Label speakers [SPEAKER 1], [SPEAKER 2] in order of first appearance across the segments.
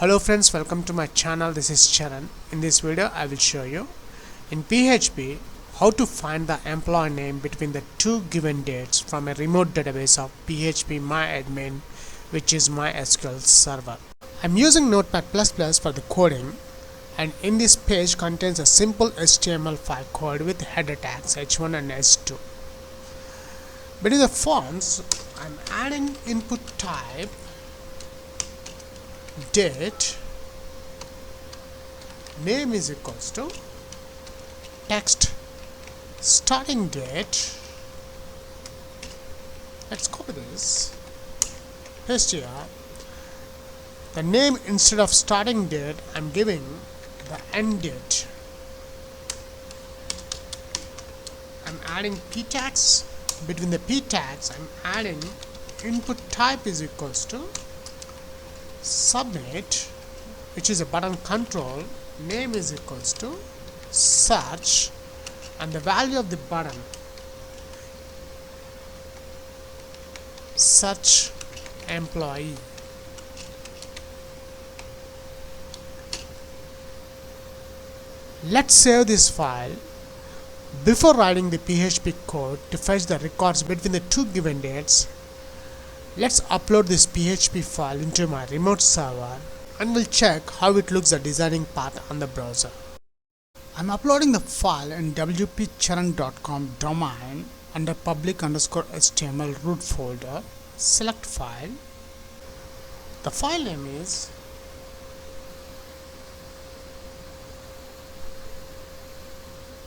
[SPEAKER 1] Hello friends, welcome to my channel. This is Charan. In this video I will show you in PHP how to find the employee name between the two given dates from a remote database of PHP MyAdmin, which is MySQL server. I'm using Notepad++ for the coding, and in this page contains a simple HTML file code with header tags h1 and h2. Between the fonts, I'm adding input type date, name is equals to text starting date. Let's copy this, paste here. The name instead of starting date I'm giving the end date. I'm adding p tags. Between the p tags I'm adding input type is equals to submit, which is a button control, name is equals to search, and the value of the button search employee. Let's save this file. Before writing the PHP code to fetch the records between the two given dates, let's upload this PHP file into my remote server and we'll check how it looks the designing part on the browser. I'm uploading the file in wpcharan.com domain under public_html root folder. Select file. The file name is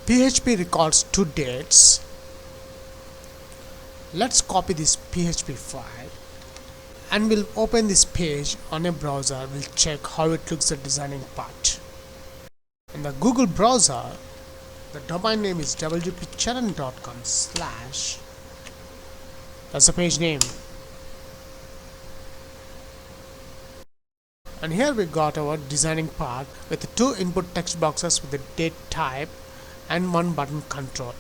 [SPEAKER 1] PHP records two dates. Let's copy this PHP file and we'll open this page on a browser. We'll check how it looks the designing part. In the Google browser, the domain name is wpcharan.com/. That's the page name. And here we got our designing part with two input text boxes with the date type and one button control.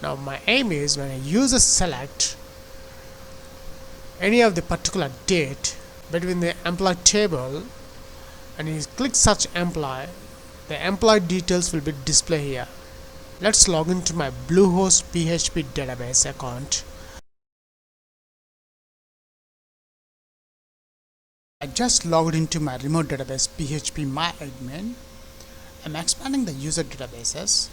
[SPEAKER 1] Now my aim is when a user select any of the particular date between the employee table and he clicks such employee, the employee details will be displayed here. Let's log into my Bluehost PHP database account. I just logged into my remote database PHP MyAdmin. I'm expanding the user databases,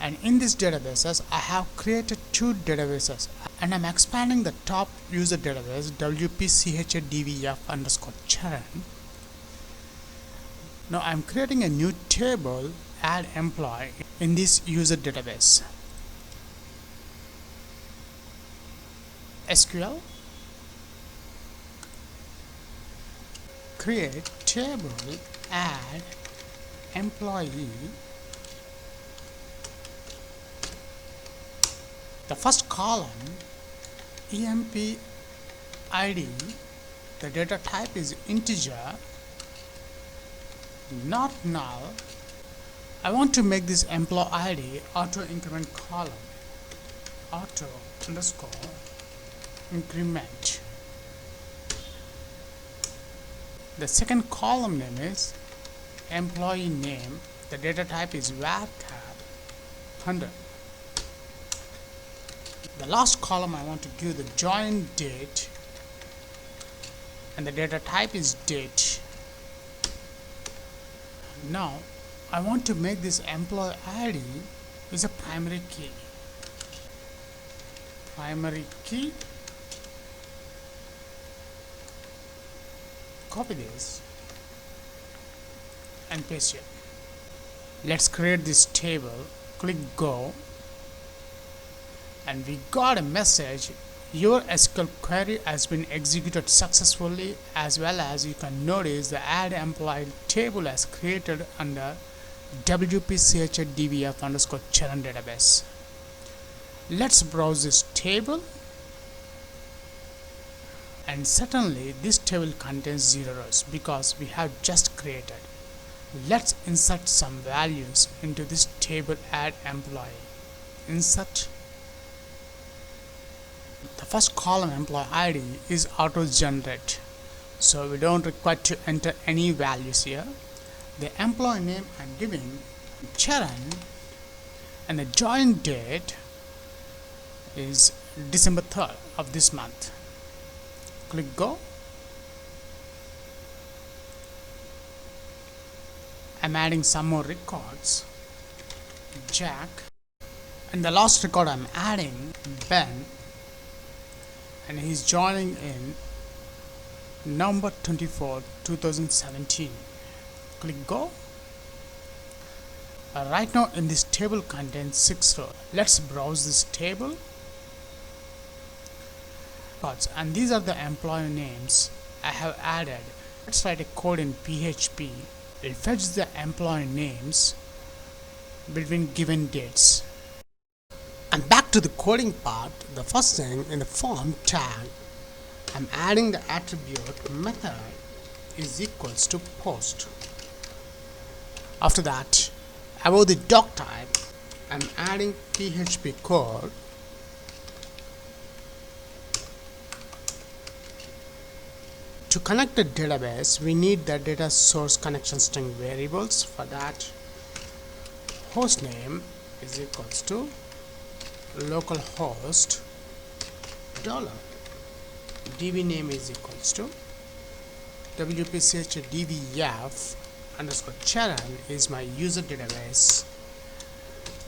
[SPEAKER 1] and in these databases I have created two databases, and I'm expanding the top user database wpchadvf_charan. Now I'm creating a new table, add employee, in this user database. SQL, create table, add employee. The first column, emp id, the data type is integer, not null. I want to make this employee id auto increment column, auto underscore increment. The second column name is employee name, the data type is varchar 100. The last column I want to give the join date, and the data type is date. Now I want to make this employee ID is a primary key. Primary key. Copy this and paste it. Let's create this table. Click go, and we got a message, your SQL query has been executed successfully, as well as you can notice the add employee table as created under wpchadvf_charan database. Let's browse this table, and certainly this table contains 0 rows because we have just created. Let's insert some values into this table, add employee. Insert. The first column employee ID is auto generate, so we don't require to enter any values here. The employee name I'm giving Charan, and the join date is December 3rd of this month. Click go. I'm adding some more records. Jack, and the last record I'm adding Ben, and he's joining in November 24, 2017. Click go. Right now in this table contains 6 rows. Let's browse this table. And these are the employee names I have added. Let's write a code in PHP. It fetches the employee names between given dates. And back to the coding part. The first thing, in the form tag, I'm adding the attribute method is equals to post. After that, above the doc type, I'm adding PHP code. To connect the database, we need the data source connection string variables. For that, hostname is equals to localhost $. DB name is equals to wp-dvf underscore Charan is my user database.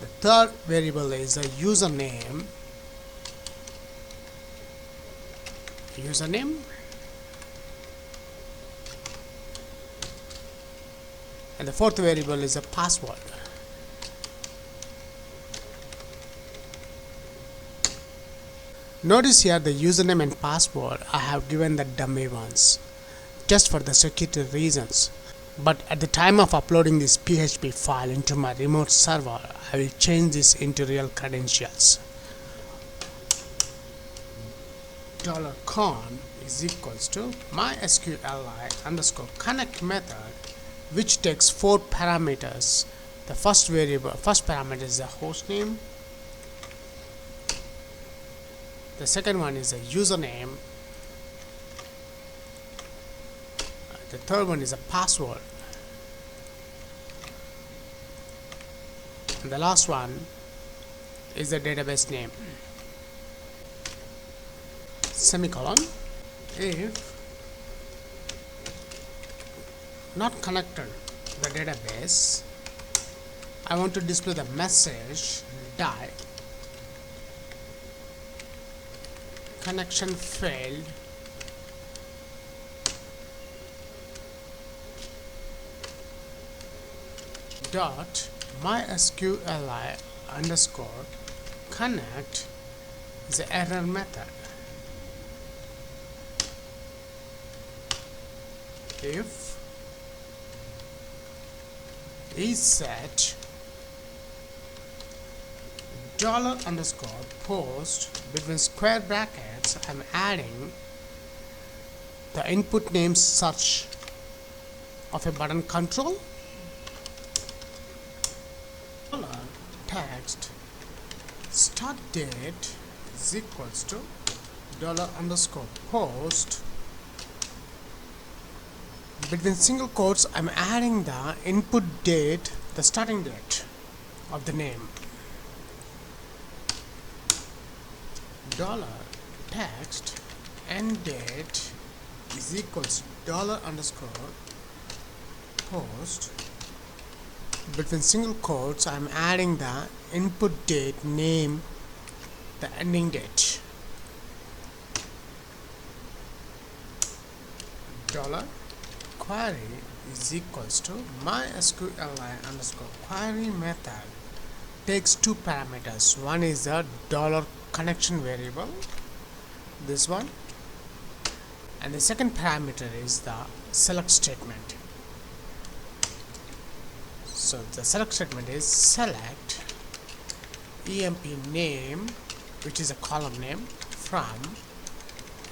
[SPEAKER 1] The third variable is the username. And the fourth variable is a password. Notice here the username and password I have given the dummy ones just for the security reasons. But at the time of uploading this PHP file into my remote server, I will change this into real credentials. $con is equals to MySQL underscore connect method, which takes 4 parameters. The first parameter is the hostname. The second one is a username. The third one is a password. And the last one is the database name. Semicolon. If not connected to the database, I want to display the message die. Connection failed. Dot MySQL underscore connect is the error method. If is set $_post between square brackets, I'm adding the input name search of a button control. Text start date is equals to $_post. Between single quotes, I'm adding the input date, the starting date of the name. $text end date is equals to $_post. Between single quotes, I'm adding the input date, name, the ending date. $query is equals to MySQL underscore query method takes 2 parameters. One is the $connection variable, this one, and the second parameter is the select statement. So the select statement is select emp name, which is a column name, from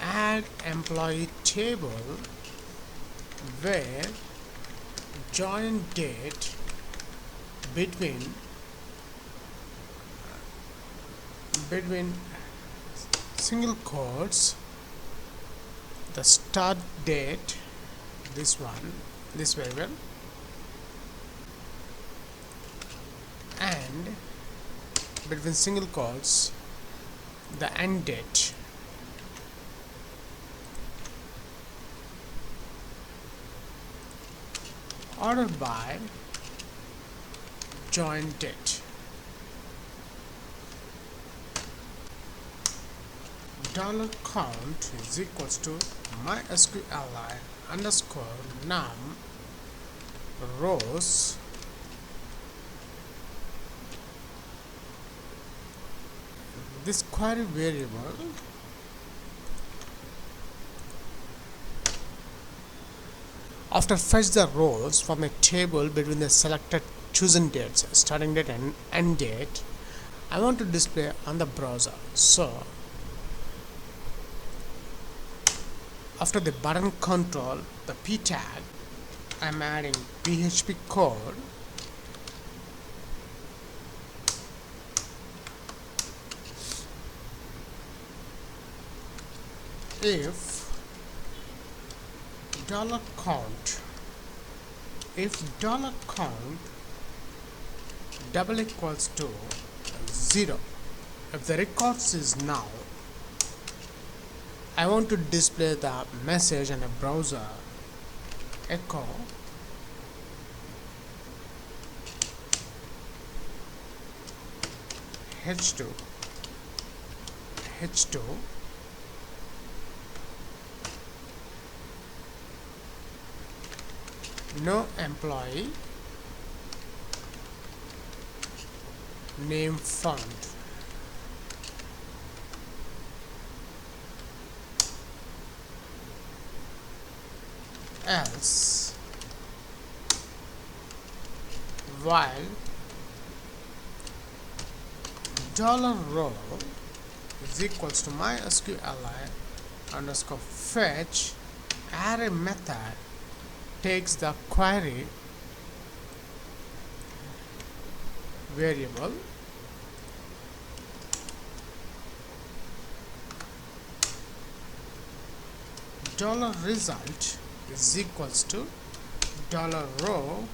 [SPEAKER 1] add employee table where join date between single quotes the start date, this variable, and between single quotes the end date. Ordered by join date. $count is equals to MySQL underscore num rows this query variable after fetch the rows from a table between the selected chosen dates, starting date and end date, I want to display on the browser. So after the button control, the p tag, I'm adding PHP code if $count, $count double equals to 0, if the records is null, I want to display the message in a browser echo h2 no employee name found. Else while $row is equals to MySQL underscore fetch array method takes the query variable $result is equals to $row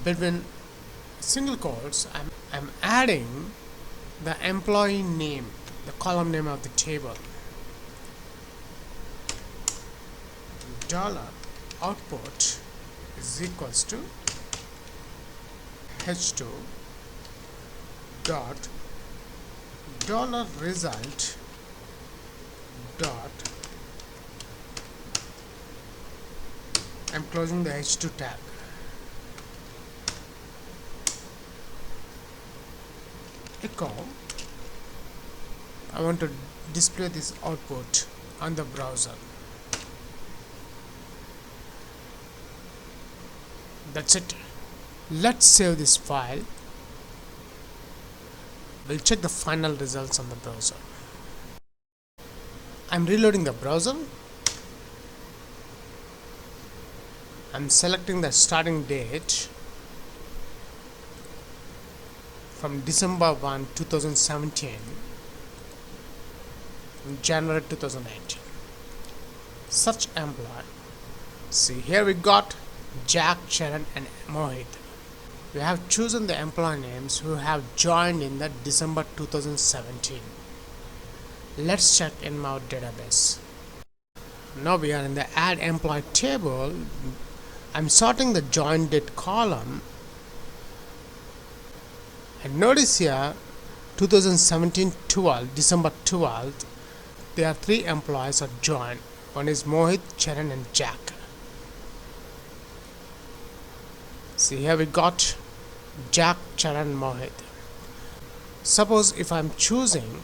[SPEAKER 1] between single quotes I'm adding the employee name, the column name of the table. $output is equals to h2 dot $result dot, I'm closing the h2 tag, echo, I want to display this output on the browser. That's it. Let's save this file. We'll check the final results on the browser. I'm reloading the browser. I'm selecting the starting date from December 1, 2017 and January 2018. Search employee. See, here we got Jack, Sharon and Mohit. We have chosen the employee names who have joined in the December 2017. Let's check in our database. Now we are in the add employee table. I'm sorting the join date column and notice here 2017-12, December 12th, there are 3 employees are joined. One is Mohit, Sharon and Jack. See, here we got Jack, Sharon and Mohit. Suppose if I'm choosing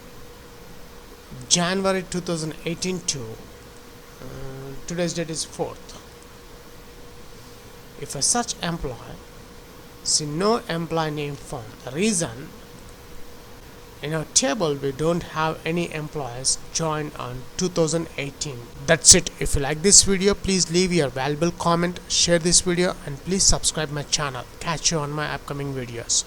[SPEAKER 1] January 2018 to today's date is 4th. If I search employee, see no employee name found. The reason, in our table we don't have any employees joined on 2018. That's it. If you like this video, please leave your valuable comment, share this video and please subscribe my channel. Catch you on my upcoming videos.